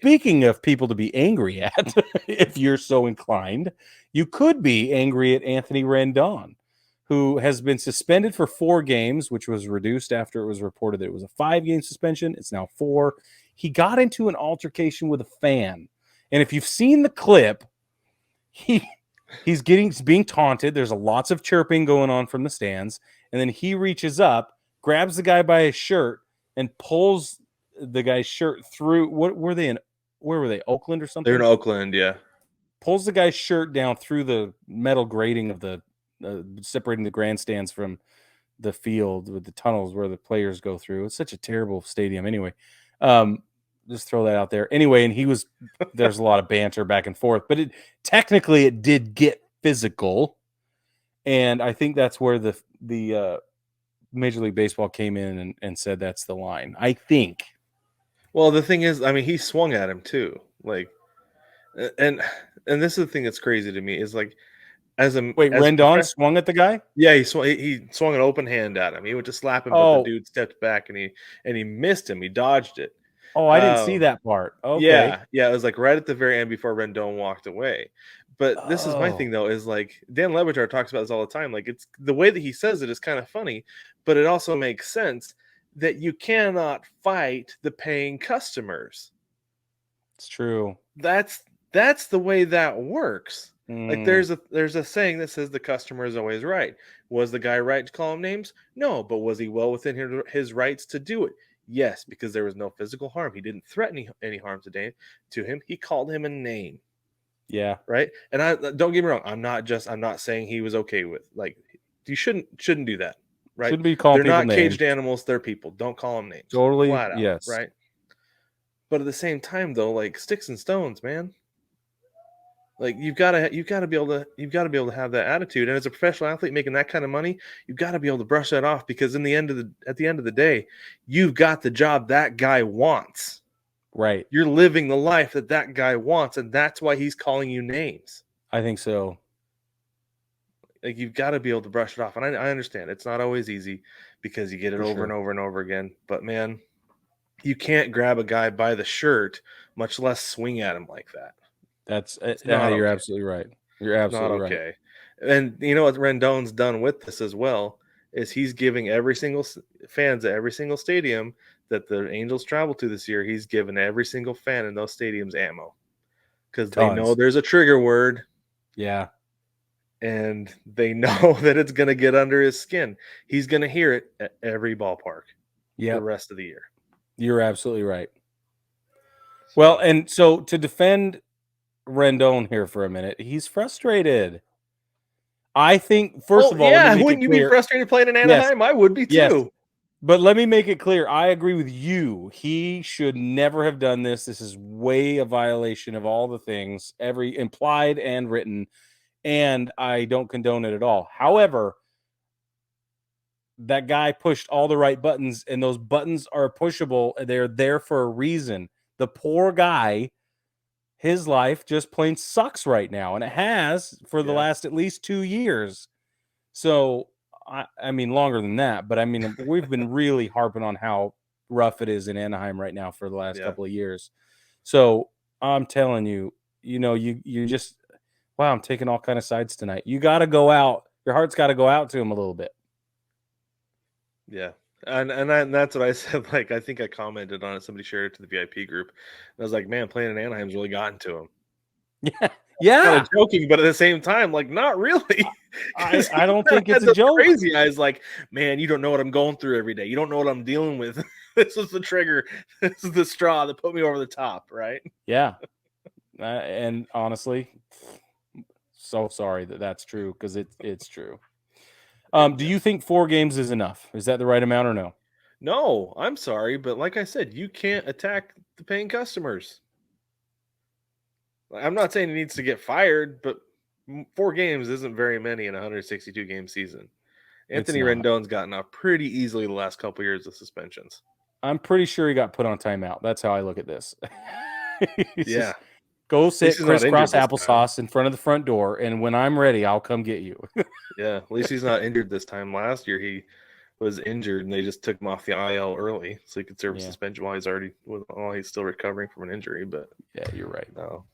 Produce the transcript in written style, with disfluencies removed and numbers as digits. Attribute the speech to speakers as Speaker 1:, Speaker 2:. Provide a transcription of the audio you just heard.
Speaker 1: speaking of people to be angry at, if you're so inclined, you could be angry at Anthony Rendon, who has been suspended for 4 games, which was reduced after it was reported that it was a 5-game suspension. It's now 4. He got into an altercation with a fan. And if you've seen the clip, he's being taunted. There's lots of chirping going on from the stands. And then he reaches up, grabs the guy by his shirt, and pulls the guy's shirt through. What were they in? Where were they? Oakland or something?
Speaker 2: They're in Oakland, yeah.
Speaker 1: Pulls the guy's shirt down through the metal grating of the separating the grandstands from the field with the tunnels where the players go through. It's such a terrible stadium anyway. Just throw that out there. Anyway, and there's a lot of banter back and forth, but technically it did get physical. And I think that's where the Major League Baseball came in and said that's the line, I think.
Speaker 2: Well, the thing is, I mean, he swung at him too. Like, and this is the thing that's crazy to me is like,
Speaker 1: Rendon swung at the guy?
Speaker 2: Yeah, he swung an open hand at him. He went to slap him, but the dude stepped back and he missed him. He dodged it.
Speaker 1: Oh, I didn't see that part. Okay.
Speaker 2: Yeah, it was like right at the very end before Rendon walked away. But this is my thing though, is like Dan Le Batard talks about this all the time. Like, it's the way that he says it is kind of funny, but it also makes sense that you cannot fight the paying customers.
Speaker 1: It's true.
Speaker 2: That's the way that works. Like there's a saying that says the customer is always right. Was the guy right to call him names? No, but was he well within his rights to do it? Yes, because there was no physical harm. He didn't threaten any harm to him. He called him a name.
Speaker 1: Yeah.
Speaker 2: Right. And I don't get me wrong. I'm not saying he was okay with, like, you shouldn't do that. Right.
Speaker 1: Shouldn't be calling
Speaker 2: They're
Speaker 1: people
Speaker 2: not caged
Speaker 1: names.
Speaker 2: animals. They're people. Don't call them names.
Speaker 1: Totally.
Speaker 2: Flat out,
Speaker 1: yes.
Speaker 2: right. But at the same time, though, like, sticks and stones, man. Like, you've got to be able to have that attitude. And as a professional athlete making that kind of money, you've got to be able to brush that off, because at the end of the day, you've got the job that guy wants.
Speaker 1: Right.
Speaker 2: You're living the life that guy wants, and that's why he's calling you names.
Speaker 1: I think so.
Speaker 2: Like, you've got to be able to brush it off. And I understand it's not always easy, because you get it over and over and over again. But man, you can't grab a guy by the shirt, much less swing at him like that.
Speaker 1: You're absolutely right. You're absolutely
Speaker 2: not okay. Right. And you know what Rendon's done with this as well is he's giving every single fans at every single stadium that the Angels travel to this year, he's given every single fan in those stadiums ammo, because they know there's a trigger word.
Speaker 1: Yeah.
Speaker 2: And they know that it's going to get under his skin. He's going to hear it at every ballpark the rest of the year.
Speaker 1: You're absolutely right. Well, and so to defend Rendon here for a minute, he's frustrated. I think, first of all,
Speaker 2: wouldn't you be frustrated playing in Anaheim? Yes. I would be too. Yes.
Speaker 1: But let me make it clear. I agree with you. He should never have done this. This is way a violation of all the things, every implied and written, and I don't condone it at all. However, that guy pushed all the right buttons, and those buttons are pushable. They're there for a reason. The poor guy, his life just plain sucks right now, and it has for the last at least 2 years. So, I mean, longer than that, but I mean, we've been really harping on how rough it is in Anaheim right now for the last couple of years. So I'm telling you, you just, wow, I'm taking all kind of sides tonight. You got to go out. Your heart's got to go out to him a little bit.
Speaker 2: Yeah. And that's what I said. Like, I think I commented on it. Somebody shared it to the VIP group. And I was like, man, playing in Anaheim's really gotten to him.
Speaker 1: Yeah. Yeah.
Speaker 2: Kind of joking, but at the same time, like, not really.
Speaker 1: I don't think it's a joke.
Speaker 2: Crazy eyes, like, man, you don't know what I'm going through every day. You don't know what I'm dealing with. This was the trigger. This is the straw that put me over the top, right?
Speaker 1: Yeah. And honestly, so sorry that's true, because it's true. Do you think 4 games is enough? Is that the right amount or no?
Speaker 2: No, I'm sorry, but like I said, you can't attack the paying customers. I'm not saying he needs to get fired, but 4 games isn't very many in a 162-game season. Anthony Rendon's gotten off pretty easily the last couple of years of suspensions.
Speaker 1: I'm pretty sure he got put on timeout. That's how I look at this.
Speaker 2: Yeah.
Speaker 1: Go sit crisscross applesauce in front of the front door, and when I'm ready, I'll come get you.
Speaker 2: Yeah, at least he's not injured this time. Last year, he was injured, and they just took him off the IL early, so he could serve
Speaker 1: Yeah.
Speaker 2: suspension while he's still recovering from an injury. But
Speaker 1: Yeah, you're right.
Speaker 2: no,